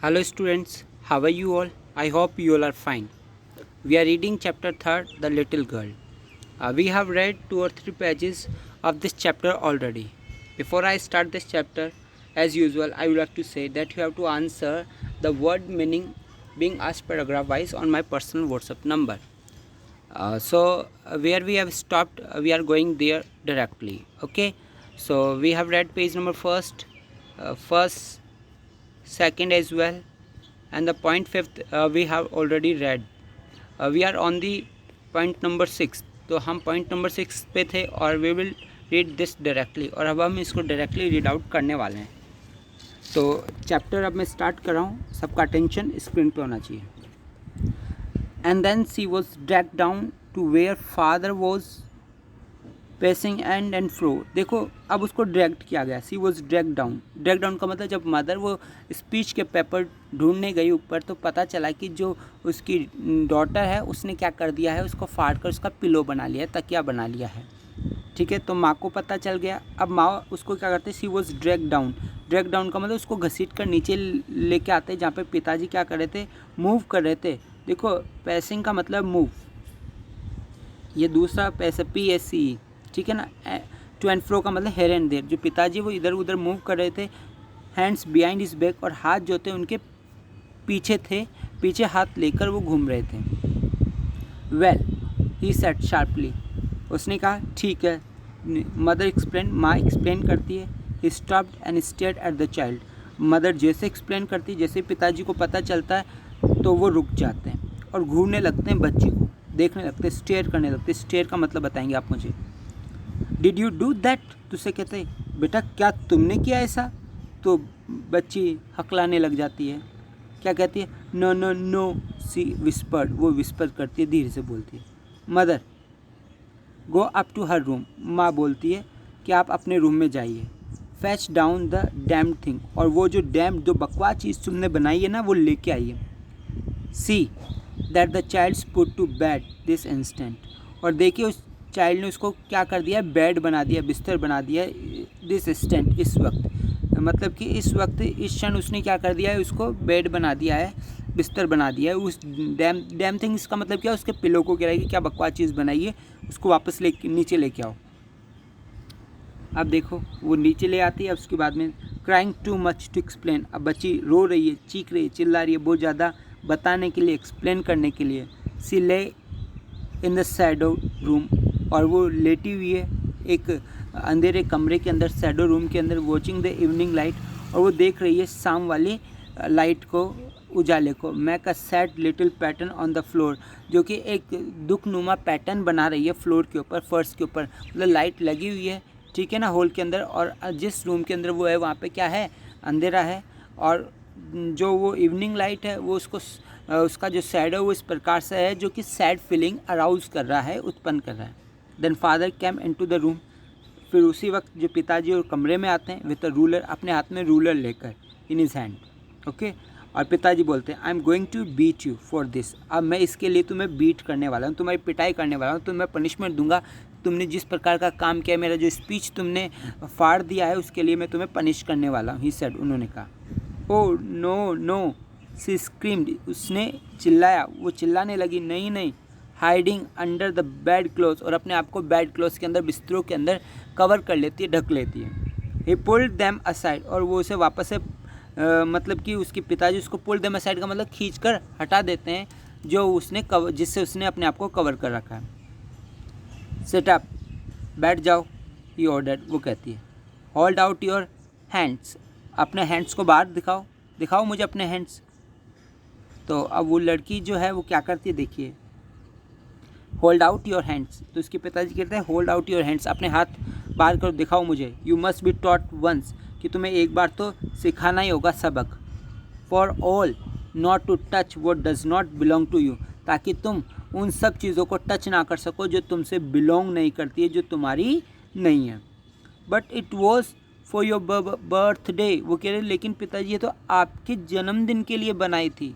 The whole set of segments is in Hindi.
Hello students, how are you all? I hope you all are fine. We are reading chapter 3rd, The Little Girl. We have read 2 or 3 pages of this chapter already. Before I start this chapter, as usual, I would like to say that you have to answer the word meaning being asked paragraph wise on my personal WhatsApp number. Where we have stopped, we are going there directly. Okay. So we have read page number first, second as well, and the point fifth we have already read. We are on the point number 6. तो हम पॉइंट नंबर 6 पे थे और we will read this directly, और अब हम इसको डायरेक्टली रीड आउट करने वाले हैं. तो चैप्टर अब मैं स्टार्ट कर रहा हूँ, सबका अटेंशन स्क्रीन पे होना चाहिए. And then she was drag down to where father was pacing and fro. देखो अब उसको ड्रैग्ड किया गया. सी वॉज ड्रैग डाउन का मतलब जब मदर वो स्पीच के पेपर ढूंढने गई ऊपर, तो पता चला कि जो उसकी डॉटर है उसने क्या कर दिया है, उसको फाड़ कर उसका पिलो बना लिया है, तकिया बना लिया है. ठीक है, तो माँ को पता चल गया. अब माँ उसको क्या करते, सी वॉज ड्रैग डाउन का मतलब उसको घसीट कर नीचे लेके आते, जहाँ पे पिताजी क्या कर रहे थे, मूव कर रहे थे. देखो पैसिंग का मतलब मूव, ये दूसरा पैसे PSC, ठीक है ना. टू एंड फ्रो का मतलब हेयर एंड देयर. जो पिताजी वो इधर उधर मूव कर रहे थे. हैंड्स बिहाइंड हिज बैक, और हाथ जो थे उनके पीछे थे, पीछे हाथ लेकर वो घूम रहे थे. वेल ही सेड शार्पली, उसने कहा ठीक है. मदर एक्सप्लेन, माँ एक्सप्लेन करती है. He stopped and stared at the child. Mother जैसे एक्सप्लेन करती है, जैसे पिताजी को पता चलता है तो वो रुक जाते हैं और घूरने लगते हैं, बच्ची को देखने लगते हैं, स्टेयर करने लगते हैं. स्टेयर का मतलब बताएंगे आप मुझे. डिड यू डू दैट, तुझसे कहते बेटा क्या तुमने किया ऐसा. तो बच्ची हकलाने लग जाती है. क्या कहती है, no no no. She whispered, वो विस्पर करती है, धीरे से बोलती है. Mother go up to her room, माँ बोलती है कि आप अपने रूम में जाइए. Fetch down the damned thing, और वो जो डैम्ड, जो बकवास चीज़ तुमने बनाई है ना, वो लेके आइए. See that the child's put to bed this instant, और देखिए उस चाइल्ड ने उसको क्या कर दिया, बेड बना दिया, बिस्तर बना दिया. दिस इंस्टेंट, इस वक्त, मतलब कि इस वक्त, इस क्षण उसने क्या कर दिया है, उसको बेड बना दिया है, बिस्तर बना दिया है. उस डैम थिंग, इसका मतलब क्या, उसके पिलो को गिराएगी. क्या बकवास चीज़ बनाई है, उसको वापस नीचे लेके आओ. अब देखो वो नीचे ले आती है. उसके बाद में crying too much to explain, अब बच्ची रो रही है, चीख रही है, चिल्ला रही है बहुत ज़्यादा बताने के लिए, एक्सप्लेन करने के लिए. सी ले इन द शैडो रूम, और वो लेटी हुई है एक अंधेरे कमरे के अंदर, शैडो रूम के अंदर, वॉचिंग द इवनिंग लाइट, और वो देख रही है शाम वाली लाइट को, उजाले को. Make a sad little pattern on the floor, जो कि एक दुखनुमा पैटर्न बना रही है फ्लोर के ऊपर, फर्श के ऊपर. मतलब लाइट लगी हुई है, ठीक है ना, हॉल के अंदर, और जिस रूम के अंदर वो है वहाँ पे क्या है, अंधेरा है. और जो वो इवनिंग लाइट है वो उसको, उसका जो शैडो वो इस प्रकार से है जो कि सैड फीलिंग अराउज कर रहा है, उत्पन्न कर रहा है. Then father came into the room, फिर उसी वक्त जो पिताजी और कमरे में आते हैं विद अ रूलर, अपने हाथ में रूलर लेकर, इन हिज हैंड. ओके, और पिताजी बोलते हैं I am going to beat you for this, अब मैं इसके लिए तुम्हें बीट करने वाला हूँ, तुम्हारी पिटाई करने वाला हूँ, तुम्हें पनिशमेंट दूंगा. तुमने जिस प्रकार का काम किया, मेरा जो स्पीच तुमने फाड़ दिया है, उसके लिए मैं तुम्हें पनिश करने वाला हूँ. ही सेड, उन्होंने कहा. ओ नो नो, सी स्क्रीम्ड, उसने चिल्लाया, वो चिल्लाने लगी. नहीं नहीं. Hiding under the bed cloth, और अपने आप को बेड क्लोथ के अंदर, बिस्तरों के अंदर कवर कर लेती है, ढक लेती है. ही पुल्ड देम असाइड, और वो उसे वापस से मतलब कि उसके पिताजी उसको पुल्ड देम असाइड का मतलब खींच कर हटा देते हैं, जो उसने कवर, जिससे उसने अपने आप को कवर कर रखा है. सेट अप, बैठ जाओ, ही ऑर्डर्ड, वो कहती है. होल्ड आउट योर हैंड्स, अपने हैंड्स को बाहर दिखाओ, दिखाओ मुझे अपने हैंड्स. तो अब वो लड़की जो है वो क्या करती है, देखिए. होल्ड आउट योर हैंड्स, तो उसके पिताजी कहते हैं होल्ड आउट योर हैंड्स, अपने हाथ बाहर करो, दिखाओ मुझे. You must be taught once, कि तुम्हें एक बार तो सिखाना ही होगा सबक. For all not to touch what does not belong to you, ताकि तुम उन सब चीज़ों को टच ना कर सको जो तुमसे बिलोंग नहीं करती है, जो तुम्हारी नहीं है. But it was for your birthday, वो कह रहे लेकिन पिताजी ये तो आपके जन्मदिन के लिए बनाई थी.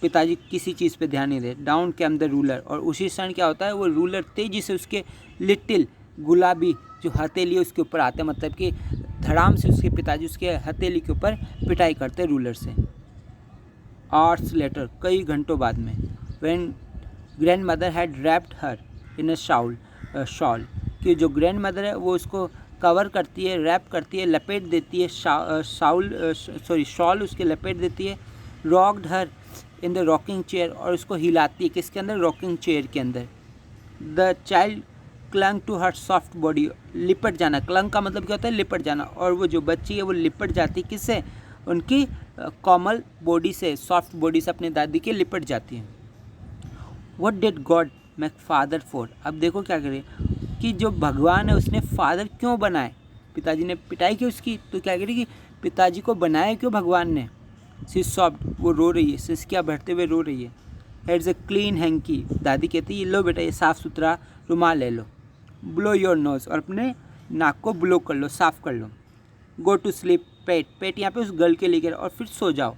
पिताजी किसी चीज़ पे ध्यान नहीं दे. डाउन कैम द रूलर, और उसी क्षण क्या होता है, वो रूलर तेजी से उसके लिटिल गुलाबी जो हथेली है उसके ऊपर आते हैं, मतलब कि धड़ाम से उसके पिताजी उसके हथेली के ऊपर पिटाई करते रूलर से. आवर्स लेटर, कई घंटों बाद में, when grand mother had wrapped her in a shawl, कि जो ग्रैंड मदर है वो उसको कवर करती है, रैप करती है, लपेट देती है, शॉल उसके लपेट देती है, rocked her in the rocking chair, और उसको हिलाती है, किसके अंदर, रॉकिंग चेयर के अंदर। The child clung to her soft body, लिपट जाना, क्लंग का मतलब क्या होता है, लिपट जाना, और वो जो बच्ची है वो लिपट जाती है किससे, उनकी कोमल बॉडी से, सॉफ्ट बॉडी से अपनी दादी के लिपट जाती है। What did God make father for, अब देखो क्या करे कि जो भगवान है उसने फादर क्यों बनाए, पिताजी ने पिटाई की उसकी, तो क्या करे कि पिताजी को बनाया क्यों भगवान ने। सी सॉफ्ट, वो रो रही है, सिसकियाँ भरते हुए रो रही है। हेड्स ए क्लीन हैंकी, दादी कहती है ये लो बेटा, ये साफ़ सुथरा रुमाल ले लो। ब्लो योर नोज, और अपने नाक को ब्लो कर लो, साफ़ कर लो। गो टू स्लीप पेट, पेट यहाँ पे उस गर्ल के लेकर, और फिर सो जाओ।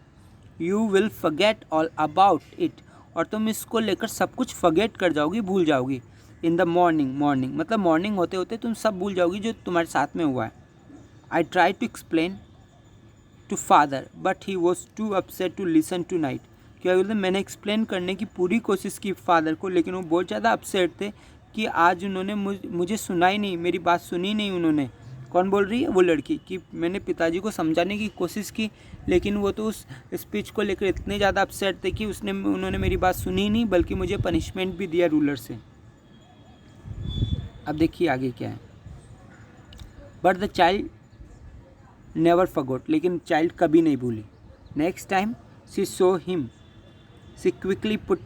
You will forget all about it, और तुम इसको लेकर सब कुछ फॉरगेट कर जाओगी, भूल जाओगी। इन द मॉर्निंग, मॉर्निंग मतलब मॉर्निंग होते होते तुम सब भूल जाओगी जो तुम्हारे साथ में हुआ है। I try to explain to father but he was too upset to listen tonight, क्या बोलते, मैंने एक्सप्लेन करने की पूरी कोशिश की फादर को, लेकिन वो बहुत ज़्यादा अपसेट थे कि आज उन्होंने मुझे सुना ही नहीं, मेरी बात सुनी नहीं उन्होंने। कौन बोल रही है, वो लड़की, कि मैंने पिताजी को समझाने की कोशिश की, लेकिन वो तो उस स्पीच को लेकर इतने ज़्यादा अपसेट थे कि उन्होंने मेरी बात सुनी ही नहीं, बल्कि मुझे पनिशमेंट भी दिया रूलर से। अब देखिए आगे क्या है। But the child never forgot, लेकिन चाइल्ड कभी नहीं भूली। Next time she saw him, she quickly put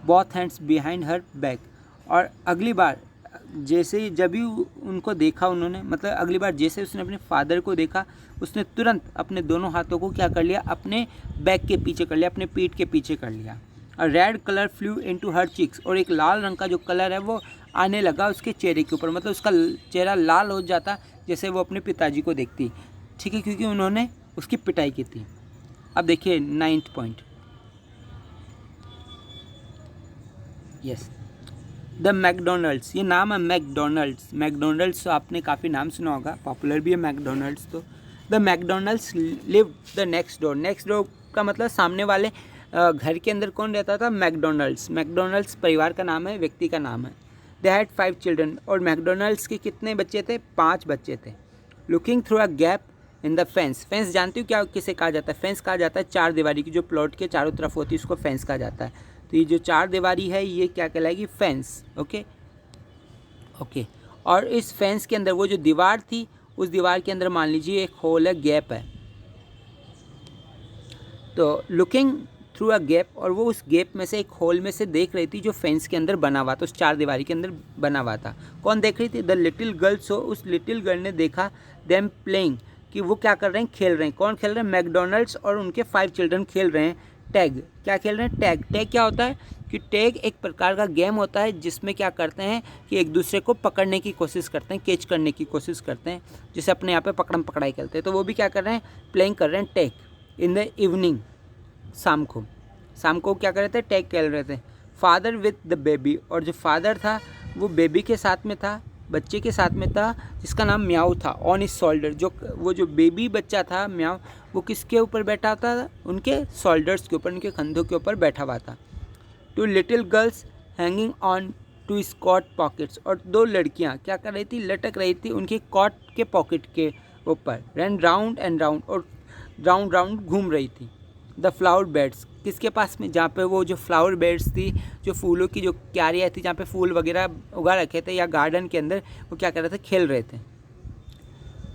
both hands behind her back, और अगली बार जैसे जब भी उनको देखा उन्होंने, मतलब अगली बार जैसे उसने अपने फादर को देखा, उसने तुरंत अपने दोनों हाथों को क्या कर लिया, अपने बैक के पीछे कर लिया, अपने पीठ के पीछे कर लिया। और red colour flew into her cheeks, और एक लाल रंग का जो कलर है वो आने लगा उसके चेहरे के ऊपर, मतलब उसका चेहरा लाल हो जाता जैसे वो अपने पिताजी को देखती, ठीक है, क्योंकि उन्होंने उसकी पिटाई की थी। अब देखिए 9th point, yes, the McDonald's, ये नाम है मैकडोनल्ड्स, मैकडोनल्ड्स आपने काफ़ी नाम सुना होगा, पॉपुलर भी है मैकडोनल्ड्स। तो the McDonald's live the next door, next door का मतलब सामने वाले घर के अंदर कौन रहता था, मैकडोनल्ड्स, मैकडोनल्ड्स परिवार का नाम है, व्यक्ति का नाम है। दे हैड 5 चिल्ड्रन, और मैकडोनल्ड्स के कितने बच्चे थे, 5 बच्चे थे। Looking through a gap in the fence, fence जानती हो क्या किसे कहा जाता है, फेंस कहा जाता है चार दीवारी की जो प्लॉट के चारों तरफ होती है, उसको फेंस कहा जाता है। तो ये जो चार दीवारी है ये क्या कहलाएगी, फेंस, ओके ओके। और इस फेंस के अंदर वो जो दीवार थी, उस दीवार के अंदर मान लीजिए एक होल है, गैप है, तो लुकिंग थ्रू अ गैप, और वो उस गैप में से एक होल में से देख रही थी जो फेंस के अंदर बना हुआ था, उस चार दीवारी के अंदर बना हुआ था। कौन देख रही थी, द लिटिल गर्ल, सो उस लिटिल गर्ल ने देखा देम प्लेइंग, कि वो क्या कर रहे हैं, खेल रहे हैं। कौन खेल रहे हैं, मैकडोनल्ड्स और उनके 5 चिल्ड्रन खेल रहे हैं टैग। क्या खेल रहे हैं, टैग। टैग क्या होता है कि टैग एक प्रकार का गेम होता है जिसमें क्या करते हैं कि एक दूसरे को पकड़ने की कोशिश करते हैं, कैच करने की कोशिश करते हैं, जैसे अपने यहाँ पे पकड़म पकड़ाई खेलते हैं। तो वो भी क्या कर रहे हैं, प्लेइंग कर रहे हैं टैग इन द इवनिंग, शाम को क्या कर रहे थे, टैग खेल रहे थे। फादर विद द बेबी, और जो फादर था वो बेबी के साथ में था, बच्चे के साथ में था, जिसका नाम म्याऊ था, ऑन इस शोल्डर, वो जो बेबी बच्चा था म्याऊ, वो किसके ऊपर बैठा था, उनके शोल्डर्स के ऊपर, उनके कंधों के ऊपर बैठा हुआ था। 2 little girls hanging on to his coat pockets, और 2 लड़कियां क्या कर रही थी, लटक रही थी उनके कॉट के पॉकेट के ऊपर। रन राउंड एंड राउंड, और राउंड राउंड घूम रही थी। द फ्लावर बेड्स, किसके पास में, जहाँ पे वो जो फ्लावर बेड्स थी, जो फूलों की जो क्यारियाँ थी, जहाँ पे फूल वगैरह उगा रखे थे, या गार्डन के अंदर वो क्या कर रहे थे, खेल रहे थे।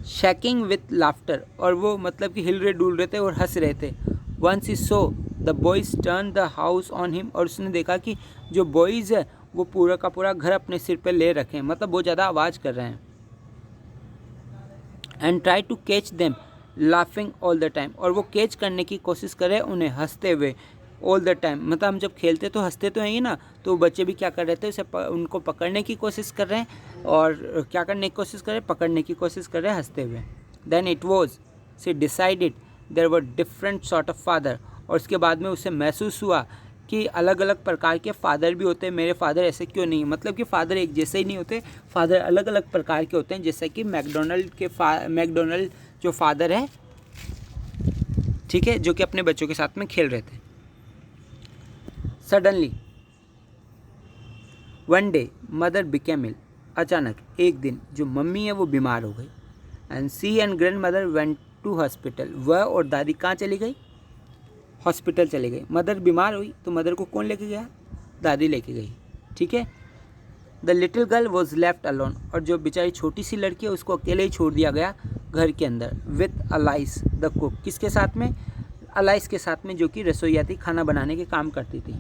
शेकिंग विथ लाफ्टर, और वो मतलब कि हिल रहे डुल रहे थे और हंस रहे थे। Once he saw the boys turn the house on him, और उसने देखा कि जो बॉयज़ है वो पूरा का पूरा घर अपने सिर पे ले रखे हैं, मतलब बहुत ज़्यादा आवाज़ कर रहे हैं। And try to catch them laughing all the time, और वो कैच करने की कोशिश करे उन्हें हंसते हुए ऑल द टाइम, मतलब हम जब खेलते तो हंसते तो हैं ही ना, तो बच्चे भी क्या कर रहे थे, उनको पकड़ने की कोशिश कर रहे हैं, और क्या करने की कोशिश कर रहे हैं, पकड़ने की कोशिश कर रहे हैं हंसते हुए। Then it was she decided there were different sort of father, और उसके बाद में उसे महसूस हुआ कि अलग अलग प्रकार के फादर भी होते हैं, मेरे फादर ऐसे क्यों नहीं, मतलब कि फ़ादर एक जैसे ही नहीं होते, फादर अलग अलग प्रकार के होते हैं, जैसे कि मैकडोनल्ड जो फादर है, ठीक है, जो कि अपने बच्चों के साथ में खेल रहे थे। Suddenly one day mother became ill, अचानक एक दिन जो मम्मी है वो बीमार हो गई। And she and grandmother went to hospital, वह और दादी कहाँ चली गई? हॉस्पिटल चली गई। मदर बीमार हुई तो मदर को कौन लेके गया? दादी लेके गई, ठीक है। The little girl was left alone, और जो बेचारी छोटी सी लड़की है उसको अकेले ही छोड़ दिया गया घर के अंदर, विथ अलाइस द कुक, किसके साथ में? अलाइस के साथ में, जो कि रसोईया थी, खाना बनाने के काम करती थी।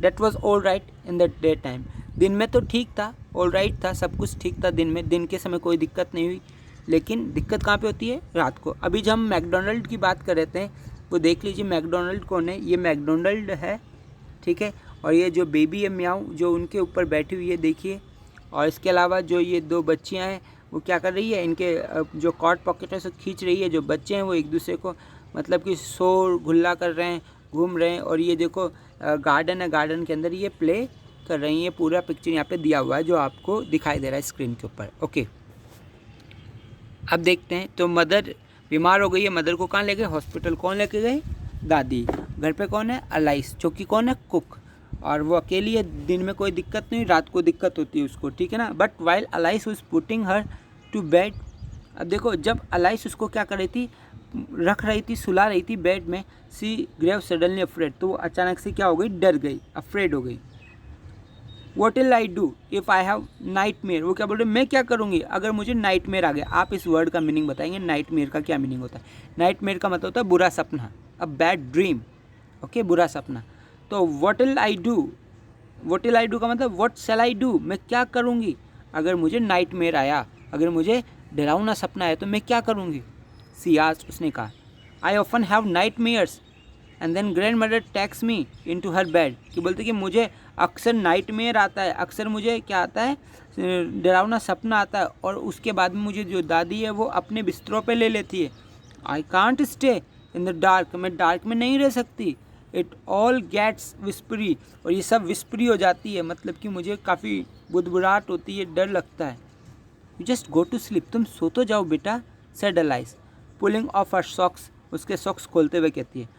That was all right in the daytime, दिन में तो ठीक था, ऑल राइट था, सब कुछ ठीक था दिन में, दिन के समय कोई दिक्कत नहीं हुई। लेकिन दिक्कत कहाँ पे होती है? रात को। अभी जब हम मैकडोनल्ड की बात कर रहे थे वो देख लीजिए मैकडोनल्ड कौन है, ये मैकडोनल्ड है, ठीक है। और ये जो बेबी है म्याऊ जो उनके ऊपर बैठी हुई है देखिए, और इसके अलावा जो ये दो बच्चियां हैं वो क्या कर रही है, इनके जो कॉट पॉकेट है उसे खींच रही है। जो बच्चे हैं वो एक दूसरे को मतलब कि शोर गुल्ला कर रहे हैं, घूम रहे हैं। और ये देखो गार्डन है, गार्डन के अंदर ये प्ले कर रही है। पूरा पिक्चर यहाँ पे दिया हुआ है जो आपको दिखाई दे रहा है स्क्रीन के ऊपर, ओके। अब देखते हैं, तो मदर बीमार हो गई है, मदर को कहाँ ले गए? हॉस्पिटल। कौन लेके गए? दादी। घर पे कौन है? अलाइस, जो कि कौन है? कुक। और वो अकेली है, दिन में कोई दिक्कत नहीं, रात को दिक्कत होती है उसको, ठीक है ना। But while Alice was putting her to bed, अब देखो जब अलाइस उसको क्या कर रही थी, रख रही थी, सुला रही थी बेड में, सी ग्रेव सडनली अफ्रेड, तो वो अचानक से क्या हो गई? डर गई, अफ्रेड हो गई। What will I do if I have night mayor, वो क्या बोल रहे, मैं क्या करूँगी अगर मुझे नाइट मेयर आ गया। आप इस वर्ड का मीनिंग बताएंगे, नाइट मेयर का क्या मीनिंग होता है? नाइट मेयर का मतलब होता है बुरा सपना, अ बैड ड्रीम, ओके, बुरा सपना। तो what will I do, what will I do का मतलब व्हाट शैल आई डू, मैं क्या करूँगी अगर मुझे नाइट मेयर आया, अगर मुझे डरावना सपना है तो मैं क्या करूँगी? सी आस्क्ड, उसने कहा। I often have nightmares and then grandmother takes me into her bed, कि बोलते कि मुझे अक्सर नाइट मेयर आता है, अक्सर मुझे क्या आता है? डरावना सपना आता है, और उसके बाद में मुझे जो दादी है वो अपने बिस्तरों पे ले लेती है। I can't stay in the dark, मैं डार्क में नहीं रह सकती। इट ऑल गेट्स विस्परी, और ये सब विस्परी हो जाती है, मतलब कि मुझे काफ़ी बुदबुराहट होती है, डर लगता है। You just go to sleep, तुम सो तो जाओ बेटा, said Alice, pulling off her socks, उसके सॉक्स खोलते हुए कहती है।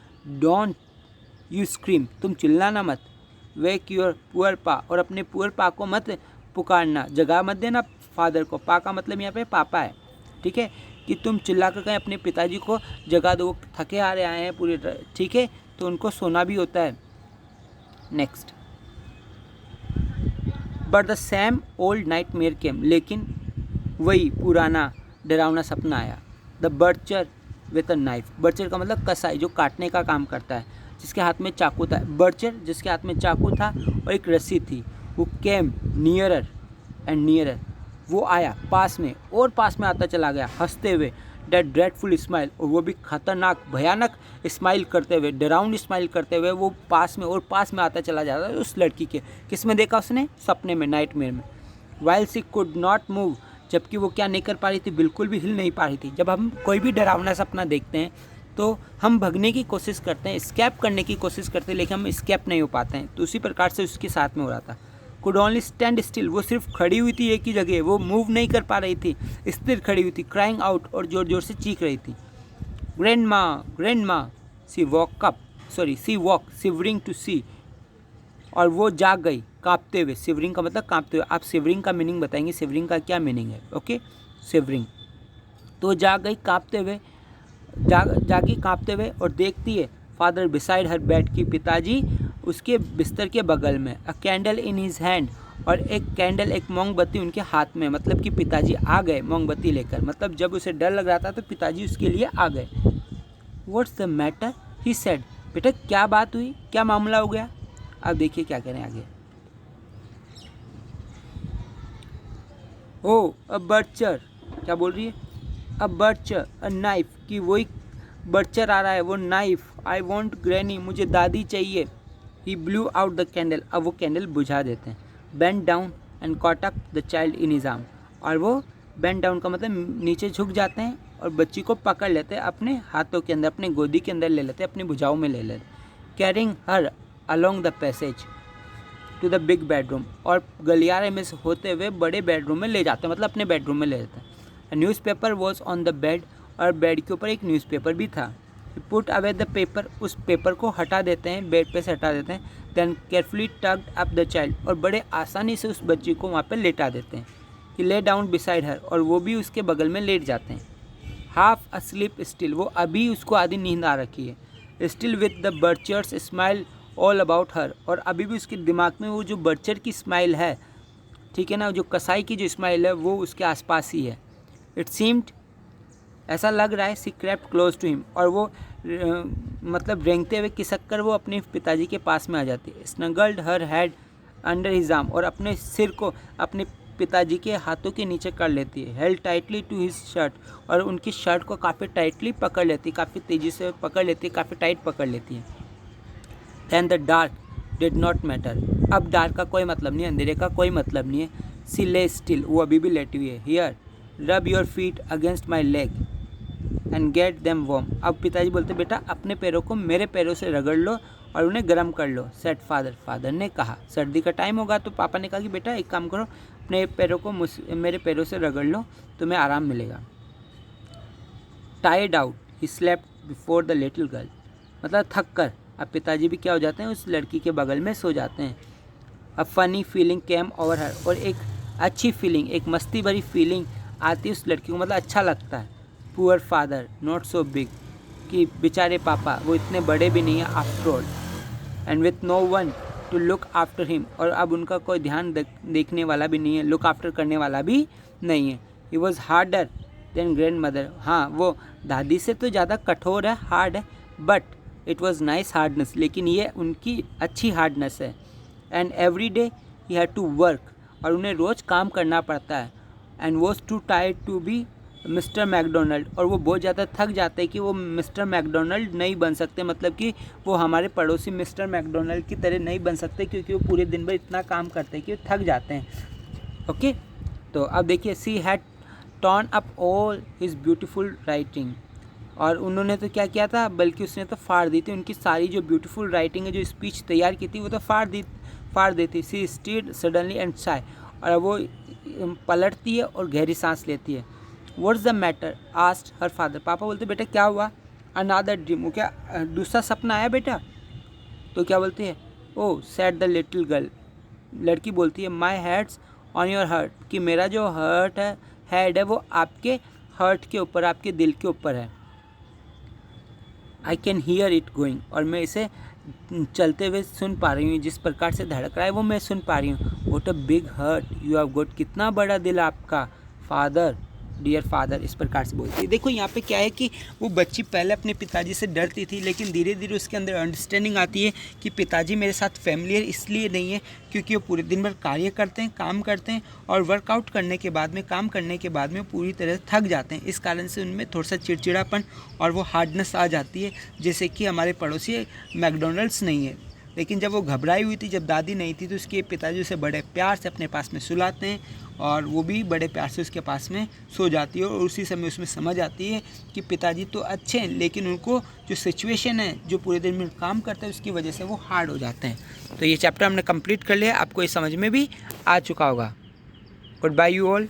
डोंट यू स्क्रीम, तुम चिल्लाना मत। वेक योर पुअर पा, और अपने पुअर पा को मत पुकारना, जगह मत देना फादर को। पा का मतलब यहाँ पे पापा है, ठीक है, कि तुम चिल्ला कर कहीं अपने पिताजी को जगा दो, थके हारे आए हैं पूरे, ठीक है, तो उनको सोना भी होता है। Next, but the same old nightmare came, लेकिन वही पुराना डरावना सपना आया। The butcher with a knife, butcher का मतलब कसाई, जो काटने का काम करता है, जिसके हाथ में चाकू था। बर्चर जिसके हाथ में चाकू था और एक रस्सी थी। वो केम नियरर एंड नियरर, वो आया पास में और पास में आता चला गया, हंसते हुए। दैट ड्रेडफुल स्माइल, और वो भी खतरनाक भयानक स्माइल करते हुए, डराउन स्माइल करते हुए वो पास में और पास में आता चला जाता है उस लड़की के। किस में देखा उसने? सपने में, नाइट मेयर में। While she could not move, जबकि वो क्या नहीं कर पा रही थी? बिल्कुल भी हिल नहीं पा रही थी। जब हम कोई भी डरावना सपना देखते हैं तो हम भगने की कोशिश करते हैं, स्केप करने की कोशिश करते हैं, लेकिन हम स्केप नहीं हो पाते हैं। तो उसी प्रकार से उसके साथ में हो रहा था। कुड ओनली स्टैंड स्टिल, वो सिर्फ खड़ी हुई थी एक ही जगह, वो मूव नहीं कर पा रही थी, स्थिर खड़ी हुई थी। क्राइंग आउट, और जोर जोर से चीख रही थी। ग्रैंड माँ, सी वॉक शिवरिंग टू सी, और वो जाग गई कांपते हुए। शिवरिंग का मतलब कांपते हुए। आप शिवरिंग का मीनिंग बताएंगे, शिवरिंग का क्या मीनिंग है, ओके, शिवरिंग। तो जाग गई कांपते हुए, जागी कांपते हुए, और देखती है फादर बिसाइड हर बेड, की पिताजी उसके बिस्तर के बगल में। अ कैंडल इन हिज हैंड, और एक कैंडल, एक मोमबत्ती उनके हाथ में, मतलब कि पिताजी आ गए मोमबत्ती लेकर, मतलब जब उसे डर लग रहा था तो पिताजी उसके लिए आ गए। What's the matter he said, बेटा क्या बात हुई, क्या मामला हो गया? अब देखिए क्या कह रहे हैं आगे। ओ अ बर्चर, क्या बोल रही है? अ बर्चर, अ नाइफ, कि वही बर्चर आ रहा है, वो नाइफ। आई वॉन्ट ग्रैनी, मुझे दादी चाहिए। ही ब्लू आउट द कैंडल, अब वो कैंडल बुझा देते हैं। Bend down and caught up the child in his arm, और वो बेंड डाउन का मतलब नीचे झुक जाते हैं और बच्ची को पकड़ लेते हैं अपने हाथों के अंदर, अपने गोदी के अंदर ले लेते हैं, अपनी भुजाओं में ले लेते हैं। Carrying her along the passage to the big bedroom, और गलियारे में से होते हुए बड़े बेडरूम में ले जाते हैं, मतलब अपने बेडरूम में ले जाते हैं। Newspaper was on the bed, और बेड के ऊपर एक न्यूज़पेपर भी था। पुट अवे द पेपर, उस पेपर को हटा देते हैं, बेड पे से हटा देते हैं। Then carefully tugged up the child, और बड़े आसानी से उस बच्ची को वहाँ पे लेटा देते हैं। ही ले डाउन बिसाइड हर, और वो भी उसके बगल में लेट जाते हैं। हाफ अस्लीप स्टिल, वो अभी उसको आधी नींद आ रखी है। Still with the butcher's smile all about her, और अभी भी उसके दिमाग में वो जो बर्चर की स्माइल है, ठीक है ना, जो कसाई की जो स्माइल है वो उसके आसपास ही है। इट सीम्ड, ऐसा लग रहा है, सी क्रेप्ट क्लोज टू हिम, और वो मतलब रेंगते हुए खिसक कर वो अपने पिताजी के पास में आ जाती है। स्नगल्ड हर हेड अंडर हिज आर्म, और अपने सिर को अपने पिताजी के हाथों के नीचे कर लेती है। Held tightly to his shirt, और उनकी शर्ट को काफ़ी टाइटली पकड़ लेती है, काफ़ी तेज़ी से पकड़ लेती है, काफ़ी टाइट पकड़ लेती है। Then the dark did not matter, अब डार्क का कोई मतलब नहीं है, अंधेरे का कोई मतलब नहीं है। सी ले स्टिल, वो अभी भी लेटी हुई है। Here rub your feet against my leg and get them warm, अब पिताजी बोलते बेटा अपने पैरों को मेरे पैरों से रगड़ लो और उन्हें गर्म कर लो। सेट फादर, फादर ने कहा। सर्दी का टाइम होगा तो पापा ने कहा कि बेटा एक काम करो, अपने पैरों को मेरे पैरों से रगड़ लो, तुम्हें आराम मिलेगा। Tired out he slept before the little girl, मतलब थक कर अब पिताजी भी क्या हो जाते हैं, उस लड़की के बगल में सो जाते हैं। A funny feeling came over her, और एक अच्छी फीलिंग, एक मस्ती भरी फीलिंग आती है उस लड़की को, मतलब अच्छा लगता है। Poor father not so big, कि बेचारे पापा वो इतने बड़े भी नहीं है after all. And with no one to look after him, और अब उनका कोई ध्यान देखने वाला भी नहीं है, लुक आफ्टर करने वाला भी नहीं है। He was harder than grand mother, हाँ वो दादी से तो ज़्यादा कठोर है, हार्ड है, but it was nice hardness, लेकिन ये उनकी अच्छी हार्डनेस है। And every day he had to work, और उन्हें रोज़ काम करना पड़ता है। And was too tired to be Mister McDonald, और वो बहुत ज़्यादा थक जाते हैं कि वो मिस्टर मैकडोनल्ड नहीं बन सकते, मतलब कि वो हमारे पड़ोसी मिस्टर मैकडोनल्ड की तरह नहीं बन सकते, क्योंकि वो पूरे दिन भर इतना काम करते हैं कि वो थक जाते हैं। ओके, तो अब देखिए, she had torn up all his beautiful writing, और उन्होंने तो क्या किया था, बल्कि उसने तो फाड़ दी थी उनकी सारी जो ब्यूटीफुल राइटिंग है, जो स्पीच तैयार की थी वो तो फाड़ दी थी। सी स्टीड सडनली एंड साई, और वो पलटती है और गहरी सांस लेती है। What's the matter asked her father, पापा बोलते बेटा क्या हुआ। अनदर ड्रीम, वो क्या दूसरा सपना आया बेटा, तो क्या बोलती है, ओह सेड द लिटिल गर्ल, लड़की बोलती है माई हेड्स ऑन योर हर्ट, कि मेरा जो हर्ट है, हेड है, वो आपके हर्ट के ऊपर, आपके दिल के ऊपर है। I can hear it going, और मैं इसे चलते हुए सुन पा रही हूँ, जिस प्रकार से धड़क रहा है वो मैं सुन पा रही हूँ। What a big heart you have got, कितना बड़ा दिल आपका, फादर डियर फादर, इस प्रकार से बोलती है। देखो यहाँ पे क्या है कि वो बच्ची पहले अपने पिताजी से डरती थी, लेकिन धीरे धीरे उसके अंदर अंडरस्टैंडिंग आती है कि पिताजी मेरे साथ फैमिलियर इसलिए नहीं है क्योंकि वो पूरे दिन भर कार्य करते हैं, काम करते हैं, और वर्कआउट करने के बाद में, काम करने के बाद में पूरी तरह थक जाते हैं। इस कारण से उनमें थोड़ा सा चिड़चिड़ापन और वो हार्डनेस आ जाती है, जैसे कि हमारे पड़ोसी मैकडोनल्ड्स नहीं है। लेकिन जब वो घबराई हुई थी, जब दादी नहीं थी, तो उसके पिताजी उसे बड़े प्यार से अपने पास में सुलाते हैं, और वो भी बड़े प्यार से उसके पास में सो जाती है। और उसी समय उसमें समझ आती है कि पिताजी तो अच्छे हैं, लेकिन उनको जो सिचुएशन है, जो पूरे दिन में काम करते हैं, उसकी वजह से वो हार्ड हो जाते हैं। तो ये चैप्टर हमने कंप्लीट कर लिया, आपको ये समझ में भी आ चुका होगा। Goodbye you all.